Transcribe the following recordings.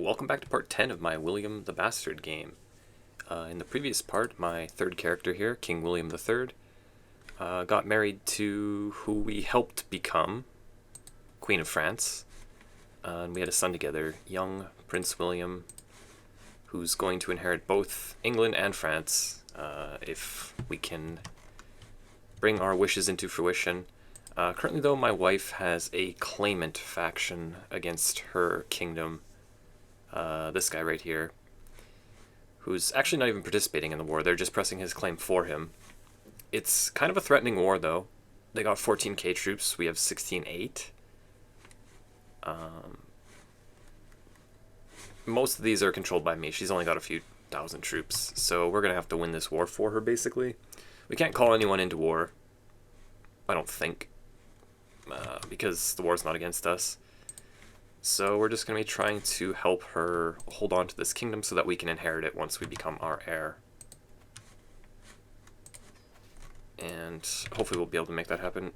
welcome back to part 10 of my William the Bastard game. In the previous part, my third character here, King William III, got married to who we helped become Queen of France, and we had a son together, young Prince William, who's going to inherit both England and France if we can bring our wishes into fruition. Currently, though, my wife has a claimant faction against her kingdom. This guy right here, who's actually not even participating in the war. They're just pressing his claim for him. It's kind of a threatening war, though. They got 14k troops. We have 16,800. Most of these are controlled by me. She's only got a few thousand troops, so we're going to have to win this war for her, basically. We can't call anyone into war, I don't think, because the war's not against us. So we're just going to be trying to help her hold on to this kingdom so that we can inherit it once we become our heir. And hopefully we'll be able to make that happen.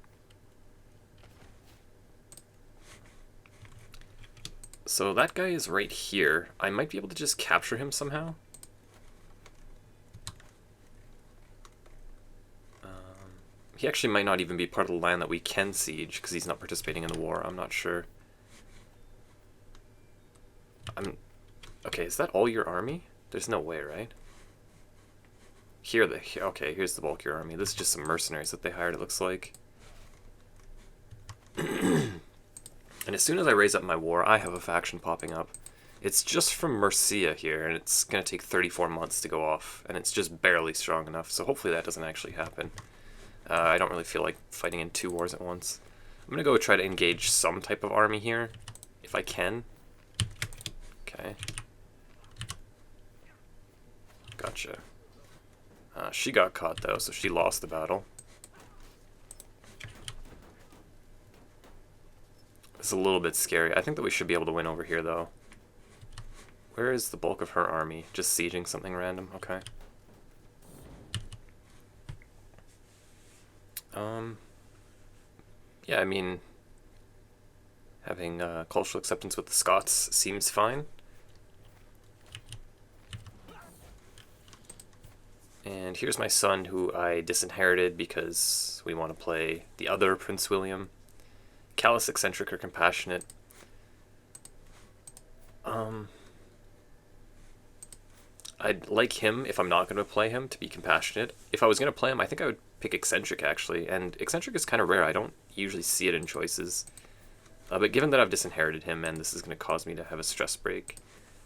So that guy is right here. I might be able to just capture him somehow. He actually might not even be part of the land that we can siege because he's not participating in the war. I'm not sure. Okay, is that all your army? There's no way, right? Okay, here's the bulk of your army. This is just some mercenaries that they hired, it looks like. And as soon as I raise up my war, I have a faction popping up. It's just from Mercia here, and it's going to take 34 months to go off, and it's just barely strong enough, so hopefully that doesn't actually happen. I don't really feel like fighting in two wars at once. I'm going to go try to engage some type of army here, if I can. Okay. Gotcha. She got caught, though, so she lost the battle. It's a little bit scary. I think that we should be able to win over here, though. Where is the bulk of her army? Just sieging something random? Okay. Yeah, I mean, having cultural acceptance with the Scots seems fine. And here's my son, who I disinherited because we want to play the other Prince William. Callous, eccentric, or compassionate. I'd like him, if I'm not going to play him, to be compassionate. If I was going to play him, I think I would pick eccentric, actually. And eccentric is kind of rare. I don't usually see it in choices. But given that I've disinherited him, and this is going to cause me to have a stress break,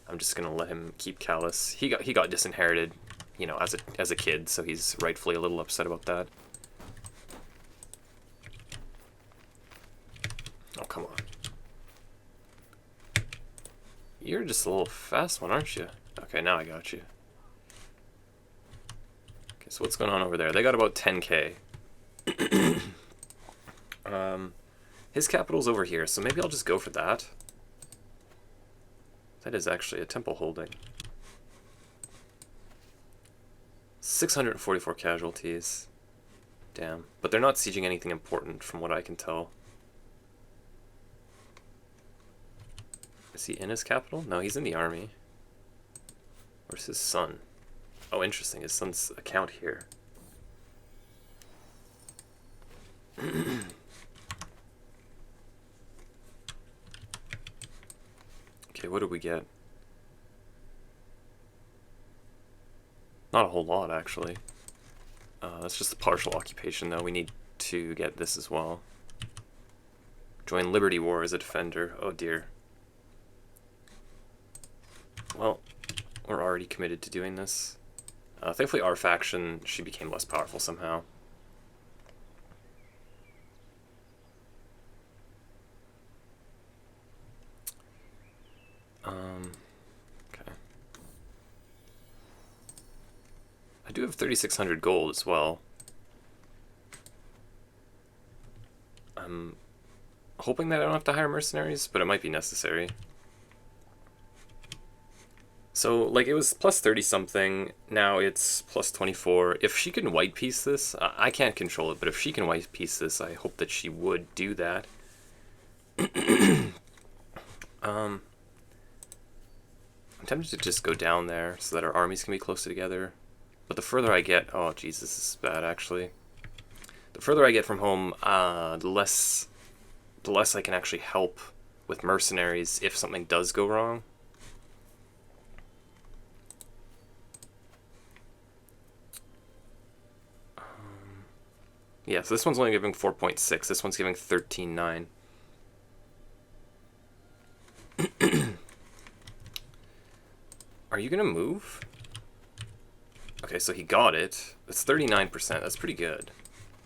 I'm just going to let him keep Callous. He got disinherited, you know, as a kid, so he's rightfully a little upset about that. Oh, come on. You're just a little fast one, aren't you? Okay, now I got you. Okay, so what's going on over there? They got about 10k. His capital's over here, so maybe I'll just go for that. That is actually a temple holding. 644 casualties. Damn. But they're not sieging anything important from what I can tell. Is he in his capital? No, he's in the army. Where's his son? Oh, interesting. His son's account here. Okay, what did we get? Not a whole lot, actually. That's just a partial occupation, though. We need to get this as well. Join Liberty War as a defender. Oh, dear. Well, we're already committed to doing this. Thankfully, our faction, she became less powerful somehow. Okay. I do have 3,600 gold as well. I'm hoping that I don't have to hire mercenaries, but it might be necessary. So, like, it was plus 30 something, now it's plus 24. If she can white piece this, I can't control it, but if she can white piece this, I hope that she would do that. tempted to just go down there so that our armies can be closer together. But the further I get... Oh, Jesus, this is bad, actually. The further I get from home, the less I can actually help with mercenaries if something does go wrong. Yeah, so this one's only giving 4.6. This one's giving 13.9. Are you gonna move? Okay, so he got it. That's 39%. That's pretty good.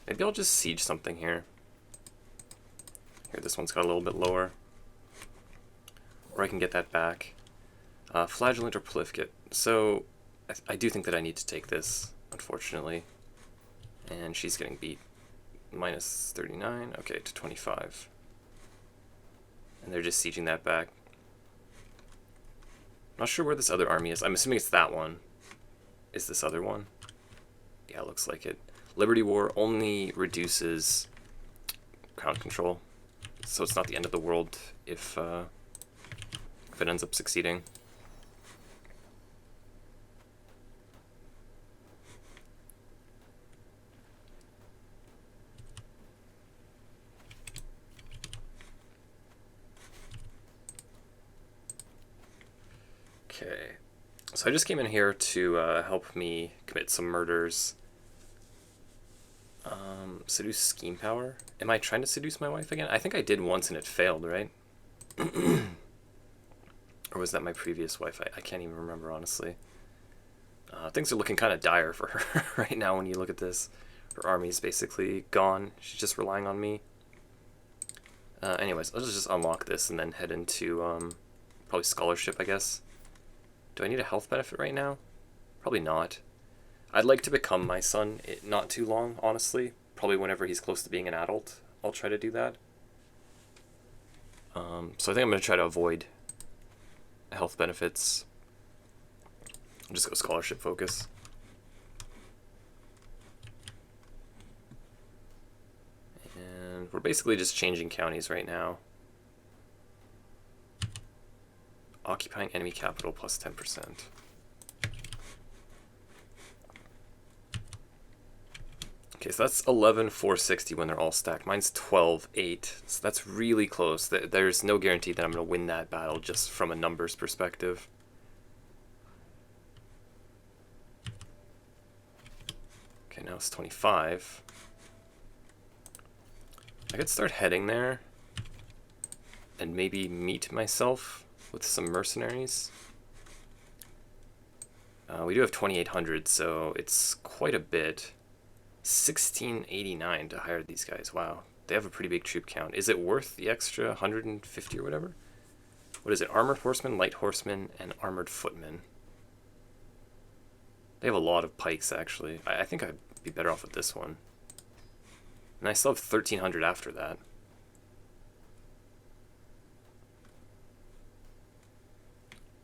Maybe I'll just siege something here. Here, this one's got a little bit lower. Or I can get that back. Flagellant or Prolificate. So, I do think that I need to take this, unfortunately. And she's getting beat. Minus 39. Okay, to 25. And they're just sieging that back. Not sure where this other army is. I'm assuming it's that one. Is this other one? Yeah, looks like it. Liberty War only reduces crown control, so it's not the end of the world if it ends up succeeding. Okay, so I just came in here to help me commit some murders. Seduce scheme power? Am I trying to seduce my wife again? I think I did once and it failed, right? Or was that my previous wife? I can't even remember, honestly. Things are looking kind of dire for her right now when you look at this. Her army's basically gone. She's just relying on me. Anyways, let's just unlock this and then head into probably scholarship, I guess. Do I need a health benefit right now? Probably not. I'd like to become my son not too long, honestly. Probably whenever he's close to being an adult, I'll try to do that. So I think I'm going to try to avoid health benefits. I'll just go scholarship focus. And we're basically just changing counties right now. Occupying enemy capital plus 10%. Okay, so that's 11,460 when they're all stacked. Mine's 12,8, so that's really close. There's no guarantee that I'm going to win that battle just from a numbers perspective. Okay, now it's 25. I could start heading there and maybe meet myself with some mercenaries. We do have 2,800, so it's quite a bit. 1689 to hire these guys. Wow, they have a pretty big troop count. Is it worth the extra 150 or whatever? What is it? Armored horsemen, light horsemen, and armored footmen. They have a lot of pikes, actually. I think I'd be better off with this one. And I still have 1,300 after that.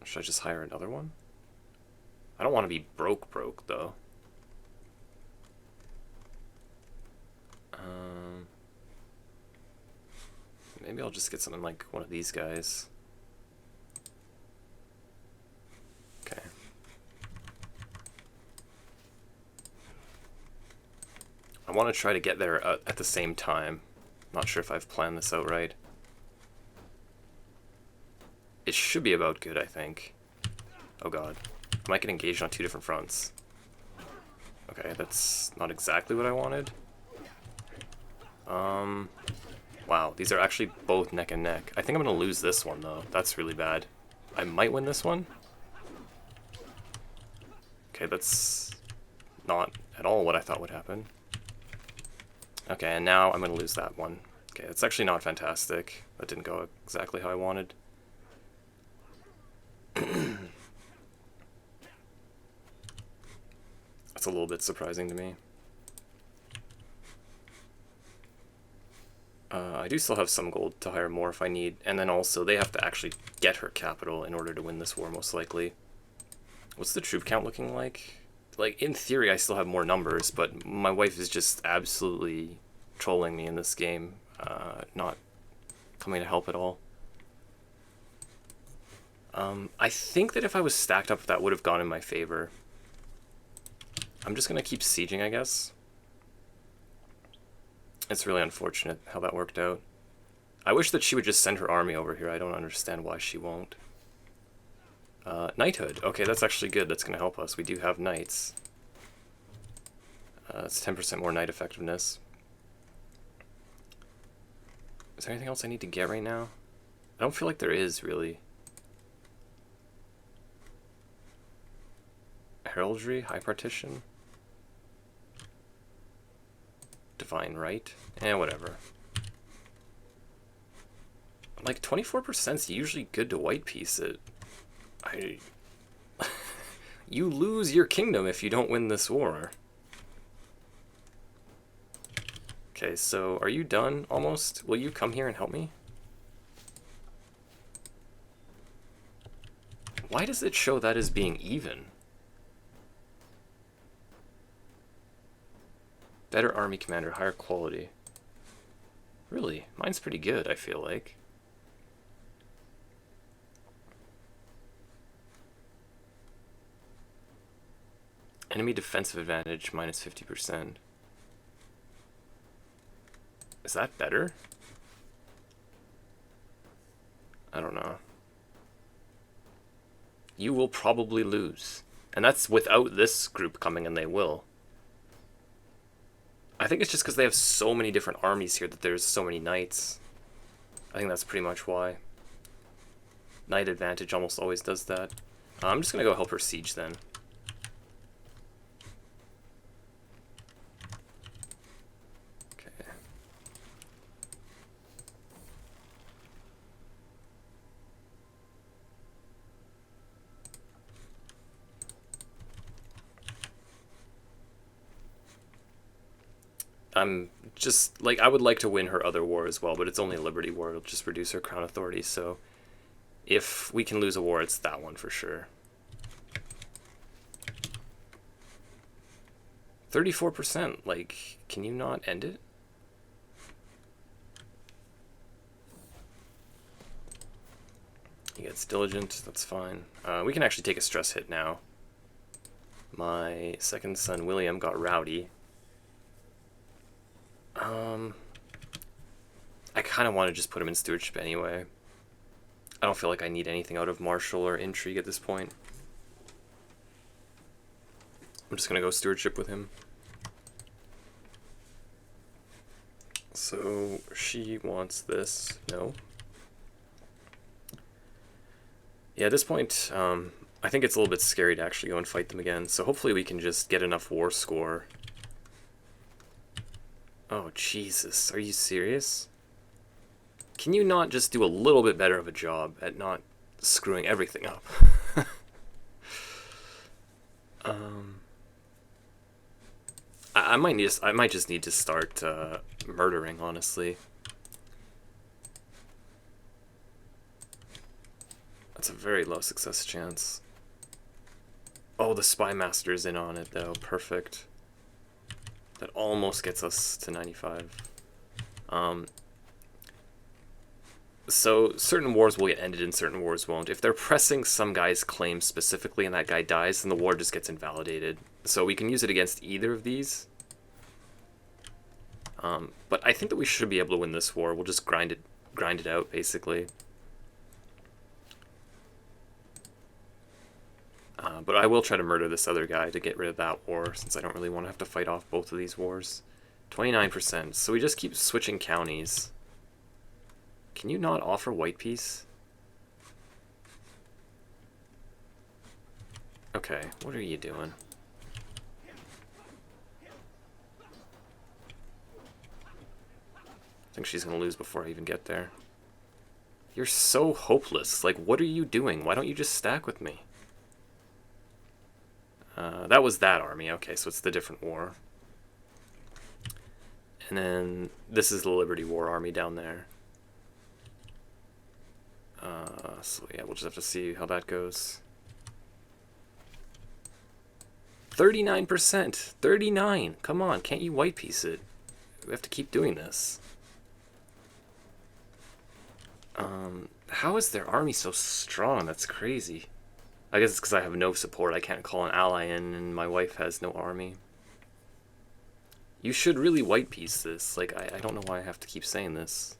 Should I just hire another one? I don't want to be broke, though. Maybe I'll just get something like one of these guys. Okay. I want to try to get there at the same time. Not sure if I've planned this out right. It should be about good, I think. Oh god. I might get engaged on two different fronts. Okay, that's not exactly what I wanted. Wow, these are actually both neck and neck. I think I'm going to lose this one, though. That's really bad. I might win this one. Okay, that's not at all what I thought would happen. Okay, and now I'm going to lose that one. Okay, that's actually not fantastic. That didn't go exactly how I wanted. That's a little bit surprising to me. I do still have some gold to hire more if I need, and then also they have to actually get her capital in order to win this war, most likely. What's the troop count looking like? Like, in theory, I still have more numbers, but my wife is just absolutely trolling me in this game, not coming to help at all. I think that if I was stacked up, that would have gone in my favor. I'm just going to keep sieging, I guess. It's really unfortunate how that worked out. I wish that she would just send her army over here. I don't understand why she won't. Knighthood. Okay, that's actually good. That's going to help us. We do have knights. It's 10% more knight effectiveness. Is there anything else I need to get right now? I don't feel like there is, really. Heraldry, High Partition. Divine Right. Whatever. Like, 24% is usually good to white piece it. You lose your kingdom if you don't win this war. Okay, so are you done almost? Will you come here and help me? Why does it show that as being even? Better army commander, higher quality. Really? Mine's pretty good, I feel like. Enemy defensive advantage, minus 50%. Is that better? I don't know. You will probably lose. And that's without this group coming, and they will. I think it's just because they have so many different armies here that there's so many knights. I think that's pretty much why. Knight advantage almost always does that. I'm just going to go help her siege then. I'm just, like, I would like to win her other war as well, but it's only a Liberty war. It'll just reduce her crown authority, so if we can lose a war, it's that one for sure. 34%, like, can you not end it? He gets diligent, that's fine. We can actually take a stress hit now. My second son, William, got rowdy. I kind of want to just put him in stewardship anyway. I don't feel like I need anything out of martial or intrigue at this point. I'm just going to go stewardship with him. So, she wants this. No. Yeah, at this point, I think it's a little bit scary to actually go and fight them again. So hopefully we can just get enough war score. Oh, Jesus. Are you serious? Can you not just do a little bit better of a job at not screwing everything up? I might just need to start murdering, honestly. That's a very low success chance. Oh, the Spy Master's in on it, though. Perfect. That almost gets us to 95. So certain wars will get ended and certain wars won't. If they're pressing some guy's claim specifically and that guy dies, then the war just gets invalidated. So we can use it against either of these. But I think that we should be able to win this war. We'll just grind it out, basically. But I will try to murder this other guy to get rid of that war, since I don't really want to have to fight off both of these wars. 29%. So we just keep switching counties. Can you not offer white peace? Okay, what are you doing? I think she's going to lose before I even get there. You're so hopeless. Like, what are you doing? Why don't you just stack with me? That was that army. Okay, so it's the different war. And then this is the Liberty War army down there. So yeah, we'll just have to see how that goes. 39%! 39! Come on, can't you white piece it? We have to keep doing this. How is their army so strong? That's crazy. I guess it's because I have no support. I can't call an ally in, and my wife has no army. You should really white piece this. Like, I don't know why I have to keep saying this.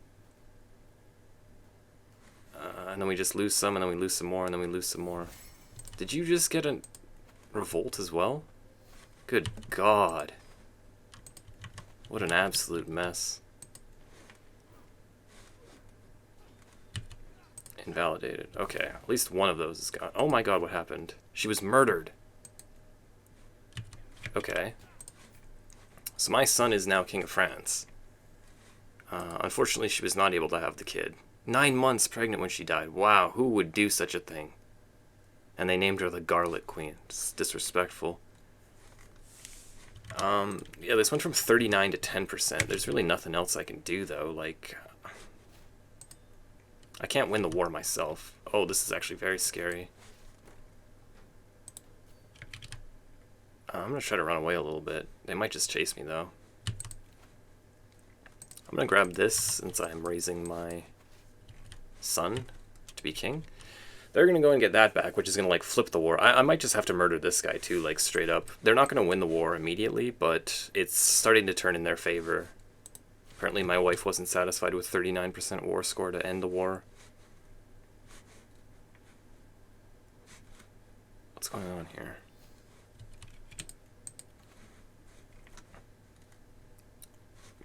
And then we just lose some, and then we lose some more, and then we lose some more. Did you just get a revolt as well? Good God. What an absolute mess. Invalidated. Okay, at least one of those is gone. Oh my God, what happened? She was murdered. Okay. So my son is now King of France. Unfortunately, she was not able to have the kid. 9 months pregnant when she died. Wow, who would do such a thing? And they named her the Garlic Queen. It's disrespectful. Yeah, this went from 39 to 10%. There's really nothing else I can do, though. Like, I can't win the war myself. Oh, this is actually very scary. I'm going to try to run away a little bit. They might just chase me, though. I'm going to grab this since I'm raising my son to be king. They're going to go and get that back, which is going to, like, flip the war. I might just have to murder this guy, too, like, straight up. They're not going to win the war immediately, but it's starting to turn in their favor. Apparently my wife wasn't satisfied with 39% war score to end the war. What's going on here?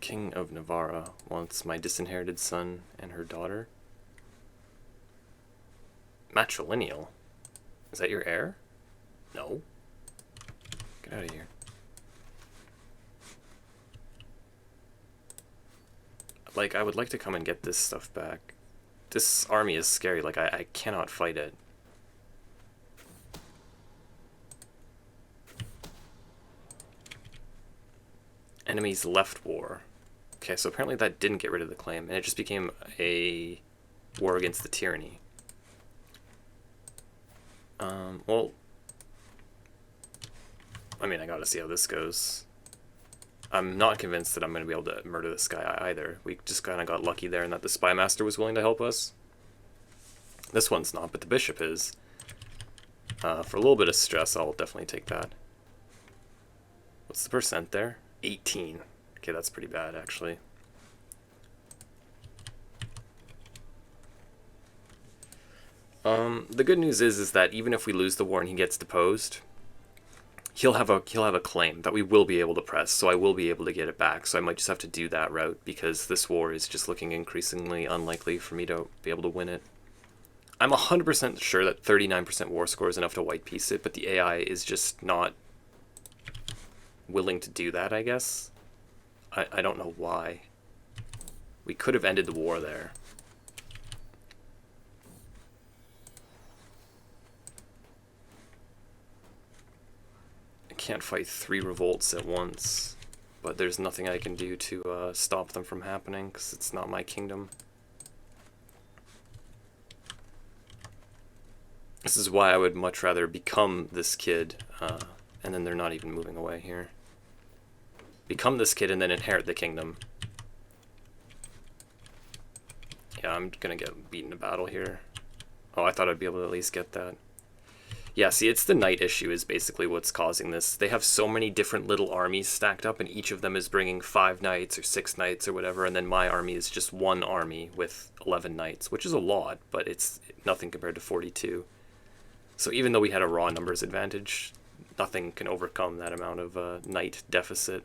King of Navarra wants my disinherited son and her daughter. Matrilineal? Is that your heir? No. Get out of here. Like, I would like to come and get this stuff back. This army is scary. Like, I cannot fight it. Enemies left war. Okay, so apparently that didn't get rid of the claim, and it just became a war against the tyranny. Well, I mean, I gotta see how this goes. I'm not convinced that I'm gonna be able to murder this guy either. We just kind of got lucky there in that the spy master was willing to help us. This one's not, but the bishop is. For a little bit of stress, I'll definitely take that. What's the percent there? 18. Okay, that's pretty bad, actually. The good news is that even if we lose the war and he gets deposed, he'll have a claim that we will be able to press, so I will be able to get it back. So I might just have to do that route because this war is just looking increasingly unlikely for me to be able to win it. I'm 100% sure that 39% war score is enough to white piece it, but the AI is just not willing to do that, I guess. I don't know why. We could have ended the war there. I can't fight 3 revolts at once, but there's nothing I can do to stop them from happening because it's not my kingdom. This is why I would much rather become this kid, and then they're not even moving away here. Become this kid and then inherit the kingdom. Yeah, I'm gonna get beaten in battle here. Oh, I thought I'd be able to at least get that. Yeah, see, it's the knight issue is basically what's causing this. They have so many different little armies stacked up, and each of them is bringing 5 knights or 6 knights or whatever, and then my army is just 1 army with 11 knights, which is a lot, but it's nothing compared to 42. So even though we had a raw numbers advantage, nothing can overcome that amount of knight deficit.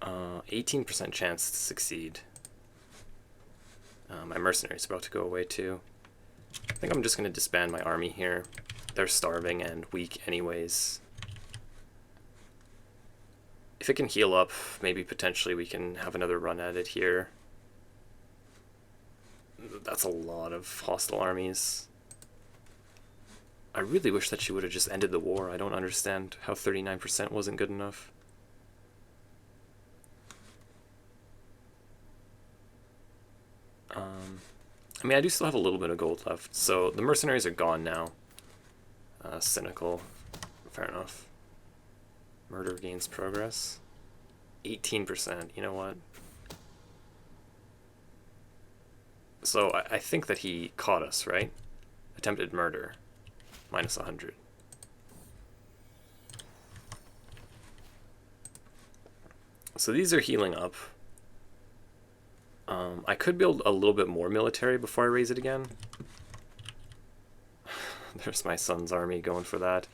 Uh, 18% chance to succeed. My mercenary's about to go away too. I think I'm just going to disband my army here. They're starving and weak anyways. If it can heal up, maybe potentially we can have another run at it here. That's a lot of hostile armies. I really wish that she would have just ended the war. I don't understand how 39% wasn't good enough. I mean, I do still have a little bit of gold left, so the mercenaries are gone now. Cynical. Fair enough. Murder gains progress. 18%. You know what? So I think that he caught us, right? Attempted murder. Minus 100. So these are healing up. I could build a little bit more military before I raise it again. There's my son's army going for that.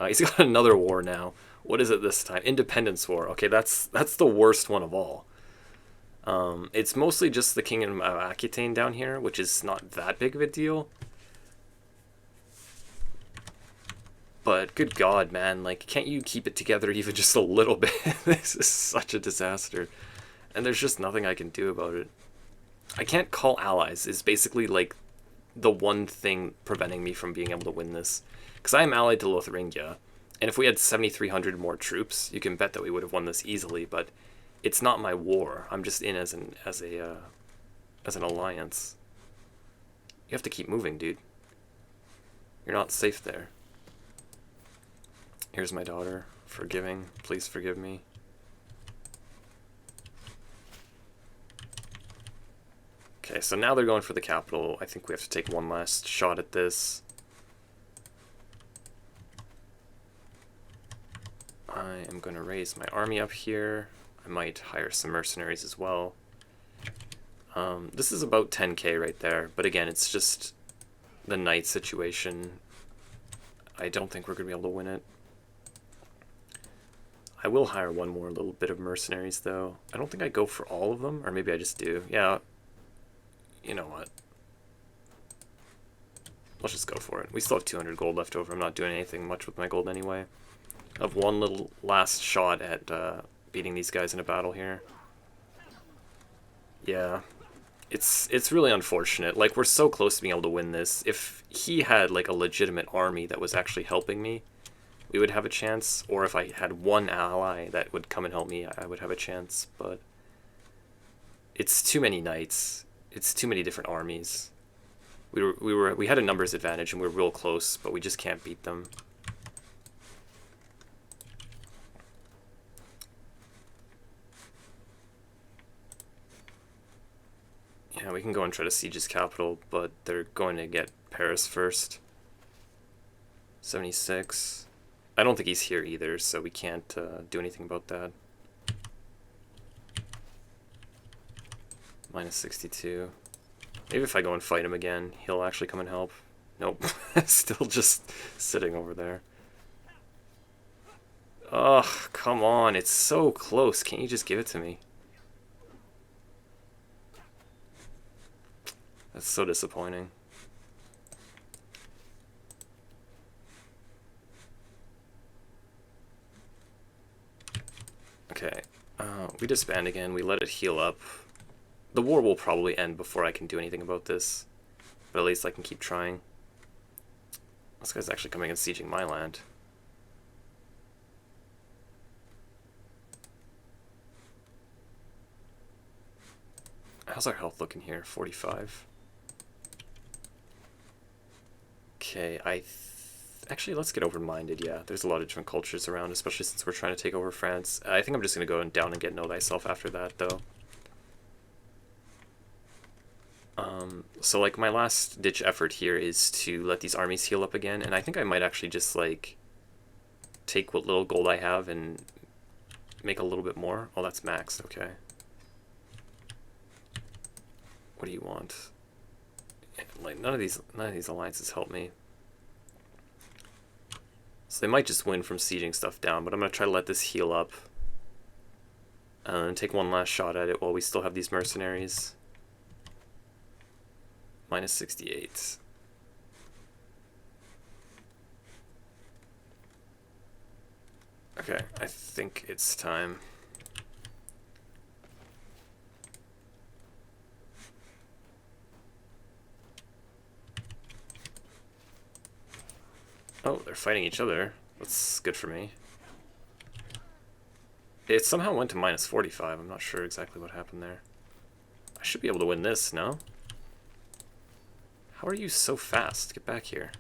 He's got another war now. What is it this time? Independence War. Okay, that's the worst one of all. It's mostly just the Kingdom of Aquitaine down here, which is not that big of a deal. But good God, man, like, can't you keep it together even just a little bit? This is such a disaster. And there's just nothing I can do about it. I can't call allies is basically like the one thing preventing me from being able to win this. Because I am allied to Lotharingia, and if we had 7,300 more troops, you can bet that we would have won this easily, but it's not my war. I'm just in as an alliance. You have to keep moving, dude. You're not safe there. Here's my daughter. Forgiving. Please forgive me. Okay, so now they're going for the capital. I think we have to take one last shot at this. I am going to raise my army up here. I might hire some mercenaries as well. This is about 10k right there, but again, it's just the knight situation. I don't think we're going to be able to win it. I will hire one more little bit of mercenaries, though. I don't think I go for all of them, or maybe I just do. Yeah. You know what? Let's just go for it. We still have 200 gold left over. I'm not doing anything much with my gold anyway. I have one little last shot at beating these guys in a battle here. Yeah. It's really unfortunate. Like, we're so close to being able to win this. If he had, like, a legitimate army that was actually helping me, we would have a chance. Or if I had one ally that would come and help me, I would have a chance. But it's too many knights. It's too many different armies. We had a numbers advantage and we were real close, but we just can't beat them. Yeah, we can go and try to siege his capital, but they're going to get Paris first. 76. I don't think he's here either, so we can't do anything about that. Minus 62. Maybe if I go and fight him again, he'll actually come and help. Nope. Still just sitting over there. Ugh, come on. It's so close. Can't you just give it to me? That's so disappointing. Okay. We disband again. We let it heal up. The war will probably end before I can do anything about this, but at least I can keep trying. This guy's actually coming and sieging my land. How's our health looking here? 45. Okay, actually, let's get open-minded, yeah. There's a lot of different cultures around, especially since we're trying to take over France. I think I'm just going to go down and get Know Thyself after that, though. So, like, my last-ditch effort here is to let these armies heal up again, and I think I might actually just, like, take what little gold I have and make a little bit more. Oh, that's maxed, okay. What do you want? Like, none of these alliances help me. So they might just win from sieging stuff down, but I'm going to try to let this heal up. And take one last shot at it while we still have these mercenaries. Minus 68. Okay, I think it's time. Oh, they're fighting each other. That's good for me. It somehow went to minus 45. I'm not sure exactly what happened there. I should be able to win this, no? How are you so fast? Get back here.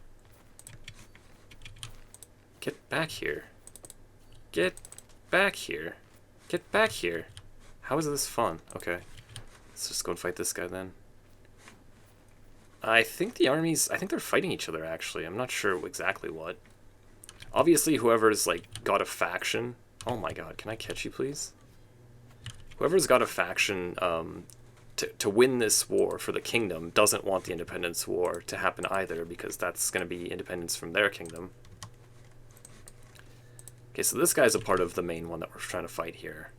Get back here. Get back here. Get back here. How is this fun? Okay. Let's just go and fight this guy then. I think the armies, I think they're fighting each other actually. I'm not sure exactly what. Obviously whoever's like got a faction. Oh my god, can I catch you please? Whoever's got a faction to win this war for the kingdom doesn't want the independence war to happen either, because that's going to be independence from their kingdom. Okay, so this guy's a part of the main one that we're trying to fight here.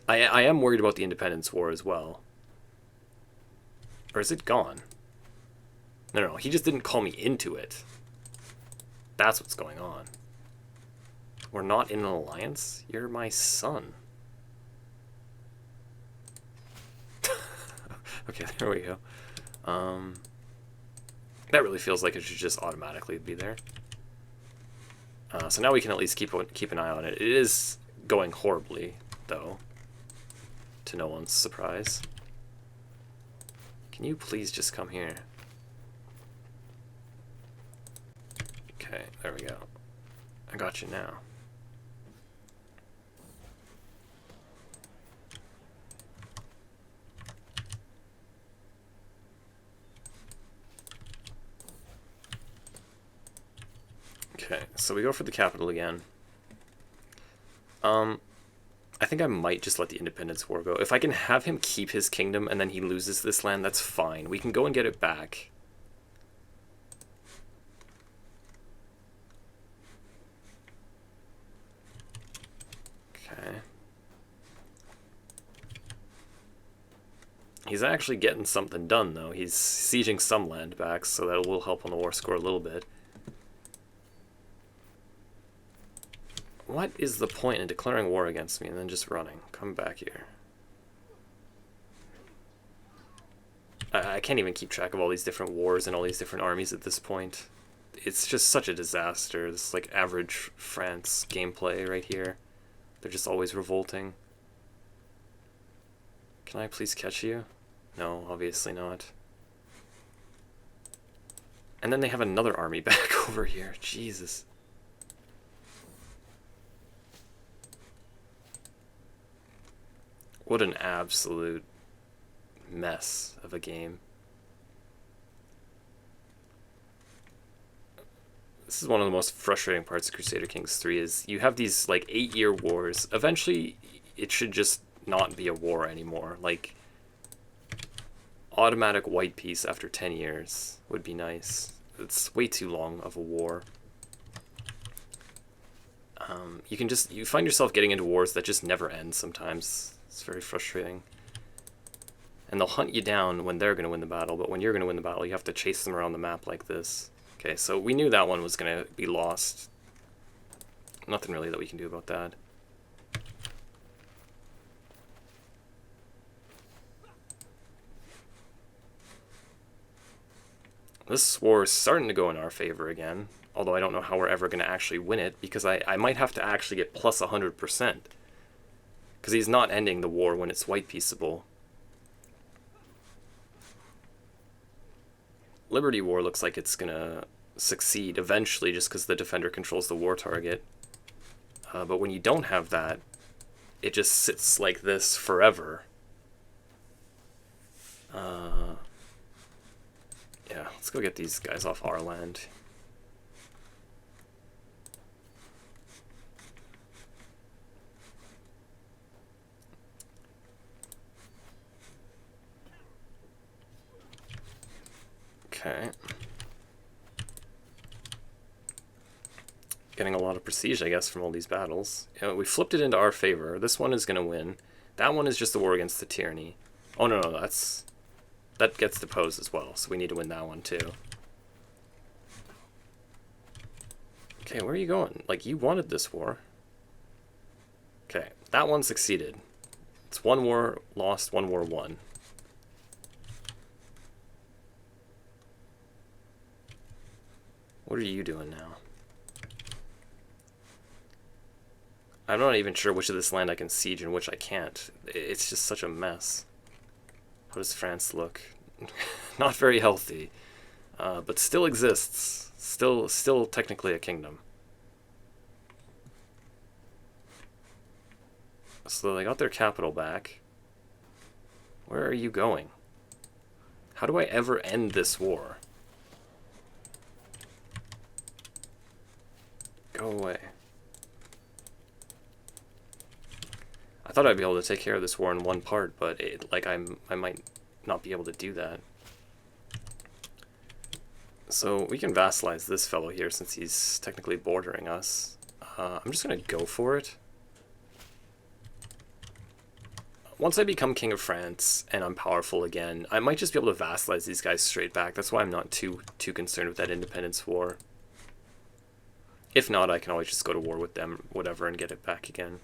I am worried about the independence war as well. Or is it gone? No, he just didn't call me into it. That's what's going on. We're not in an alliance? You're my son. Okay, there we go. That really feels like it should just automatically be there. So now we can at least keep an eye on it. It is going horribly, though, to no one's surprise. Can you please just come here? Okay, there we go. I got you now. Okay, so we go for the capital again. I think I might just let the independence war go. If I can have him keep his kingdom and then he loses this land, that's fine. We can go and get it back. Okay. He's actually getting something done, though. He's sieging some land back, so that will help on the war score a little bit. What is the point in declaring war against me and then just running? Come back here. I can't even keep track of all these different wars and all these different armies at this point. It's just such a disaster. This is like average France gameplay right here. They're just always revolting. Can I please catch you? No, obviously not. And then they have another army back over here. Jesus. What an absolute mess of a game. This is one of the most frustrating parts of Crusader Kings 3 is you have these like 8-year wars. Eventually it should just not be a war anymore. Like automatic white peace after 10 years would be nice. It's way too long of a war. You find yourself getting into wars that just never end sometimes. It's very frustrating. And they'll hunt you down when they're going to win the battle, but when you're going to win the battle, you have to chase them around the map like this. Okay, so we knew that one was going to be lost. Nothing really that we can do about that. This war is starting to go in our favor again, although I don't know how we're ever going to actually win it, because I might have to actually get plus 100%. Because he's not ending the war when it's white peaceable. Liberty War looks like it's going to succeed eventually just because the defender controls the war target. But when you don't have that, it just sits like this forever. Yeah, let's go get these guys off our land. Okay. Getting a lot of prestige, I guess, from all these battles. You know, we flipped it into our favor. This one is going to win. That one is just a war against the tyranny. Oh, no, that gets deposed as well, so we need to win that one, too. Okay, where are you going? Like, you wanted this war. Okay, that one succeeded. It's one war lost, one war won. What are you doing now? I'm not even sure which of this land I can siege and which I can't. It's just such a mess. How does France look? Not very healthy, but still exists. Still technically a kingdom. So they got their capital back. Where are you going? How do I ever end this war? Go away. I thought I'd be able to take care of this war in one part, but I might not be able to do that. So we can vassalize this fellow here since he's technically bordering us. I'm just gonna go for it. Once I become King of France and I'm powerful again, I might just be able to vassalize these guys straight back. That's why I'm not too concerned with that independence war. If not, I can always just go to war with them, whatever, and get it back again.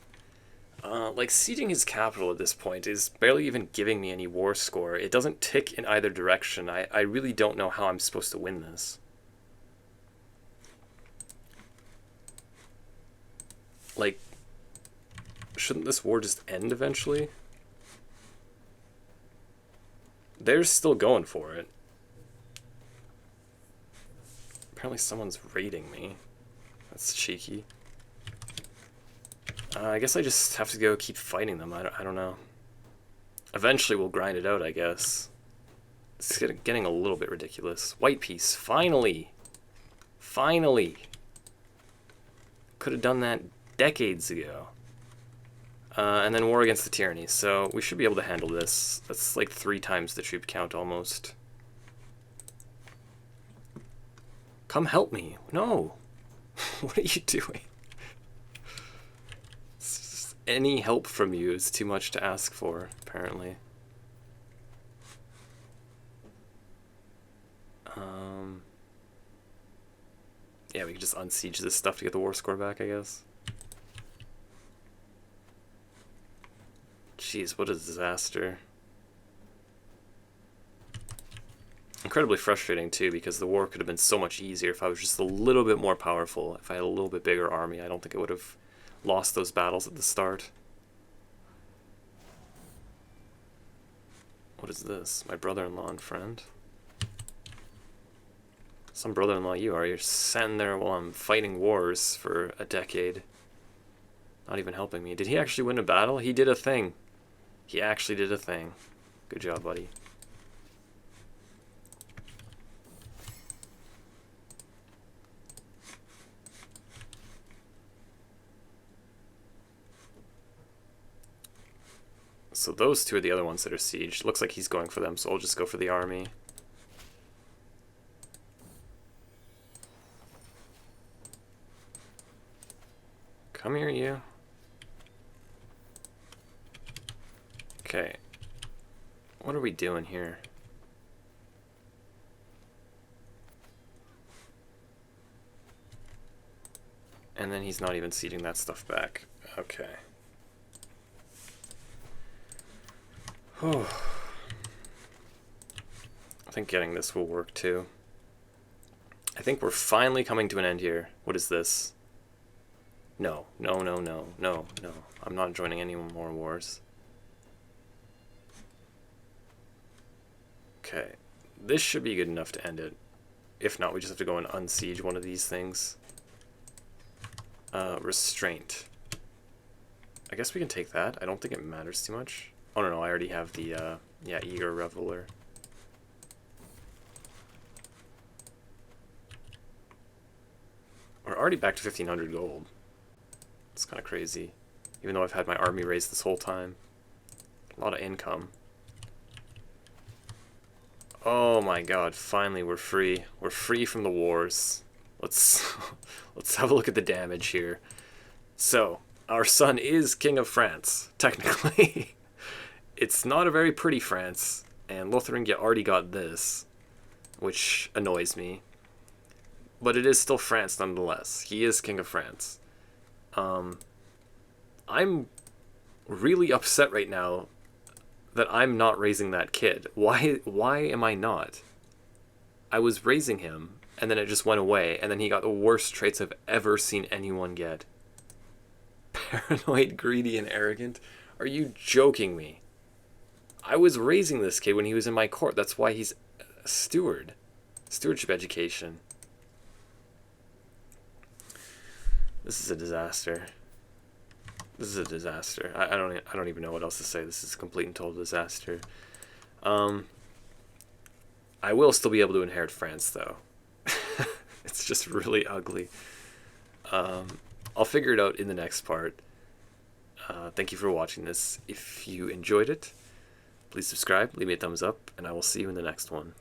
Like, sieging his capital at this point is barely even giving me any war score. It doesn't tick in either direction. I really don't know how I'm supposed to win this. Like, shouldn't this war just end eventually? They're still going for it. Apparently someone's raiding me. That's cheeky. I guess I just have to go keep fighting them. I don't know. Eventually we'll grind it out, I guess. It's getting a little bit ridiculous. White peace, finally! Finally! Could have done that decades ago. And then war against the tyranny. So we should be able to handle this. That's like 3 times the troop count almost. Come help me. No! What are you doing? Any help from you is too much to ask for, apparently. Yeah, we can just unsiege this stuff to get the war score back, I guess. Jeez, what a disaster. Incredibly frustrating, too, because the war could have been so much easier if I was just a little bit more powerful. If I had a little bit bigger army, I don't think I would have lost those battles at the start. What is this? My brother-in-law and friend? Some brother-in-law you are. You're sitting there while I'm fighting wars for a decade. Not even helping me. Did he actually win a battle? He did a thing. He actually did a thing. Good job, buddy. So those 2 are the other ones that are sieged. Looks like he's going for them, so I'll just go for the army. Come here, you. Okay. What are we doing here? And then he's not even sieging that stuff back. Okay. I think getting this will work too. I think we're finally coming to an end here. What is this? No, no, no, no, no, no. I'm not joining any more wars. Okay. This should be good enough to end it. If not, we just have to go and unsiege one of these things. Restraint. I guess we can take that. I don't think it matters too much. Oh, no, I already have the, yeah, eager reveler. We're already back to 1,500 gold. It's kind of crazy. Even though I've had my army raised this whole time. A lot of income. Oh my god, finally we're free. We're free from the wars. Let's have a look at the damage here. So, our son is King of France, technically. It's not a very pretty France, and Lotharingia already got this, which annoys me. But it is still France nonetheless. He is King of France. I'm really upset right now that I'm not raising that kid. Why am I not? I was raising him, and then it just went away, and then he got the worst traits I've ever seen anyone get. Paranoid, greedy, and arrogant? Are you joking me? I was raising this kid when he was in my court. That's why he's a steward. Stewardship education. This is a disaster. This is a disaster. I don't even know what else to say. This is a complete and total disaster. I will still be able to inherit France, though. It's just really ugly. I'll figure it out in the next part. Thank you for watching this. If you enjoyed it, please subscribe, leave me a thumbs up, and I will see you in the next one.